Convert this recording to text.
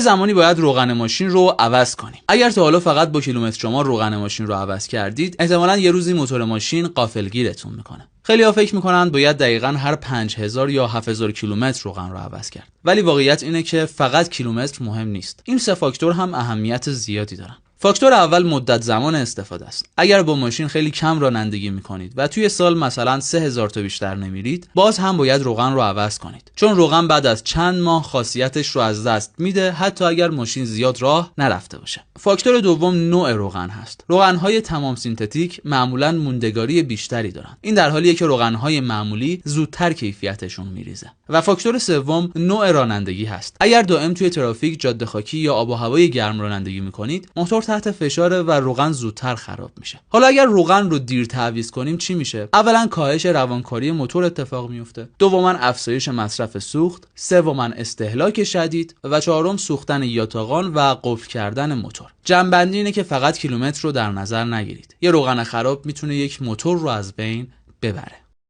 زمانی باید روغن ماشین رو عوض کنیم. اگر تا حالا فقط با کیلومتر شمار روغن ماشین رو عوض کردید، احتمالاً یه روزی موتور ماشین غافلگیرتون میکنه. خیلی‌ها فکر میکنن باید دقیقاً هر 5000 یا 7000 کیلومتر روغن رو عوض کرد. ولی واقعیت اینه که فقط کیلومتر مهم نیست. این سه فاکتور هم اهمیت زیادی دارن. فاکتور اول مدت زمان استفاده است. اگر با ماشین خیلی کم رانندگی میکنید و توی سال مثلا 3000 تا بیشتر نمیرید، باز هم باید روغن رو عوض کنید. چون روغن بعد از چند ماه خاصیتش رو از دست میده، حتی اگر ماشین زیاد راه نرفته باشه. فاکتور دوم نوع روغن هست. روغن‌های تمام سینتتیک معمولاً موندگاری بیشتری دارن. این در حالیه که روغن‌های معمولی زودتر کیفیتشون میریزه. و فاکتور سوم نوع رانندگی هست. اگر دائم توی ترافیک، جاده خاکی یا آب و هوای گرم رانندگی میکنید، موتور تحت فشاره و روغن زودتر خراب میشه. حالا اگر روغن رو دیر تعویض کنیم چی میشه؟ اولا کاهش روانکاری موتور اتفاق میفته. دوما افزایش مصرف سوخت. سوما استهلاک شدید و چهارم سوختن یاتاقان و قفل کردن موتور. جمع‌بندی اینه که فقط کیلومتر رو در نظر نگیرید. یه روغن خراب میتونه یک موتور رو از بین ببره.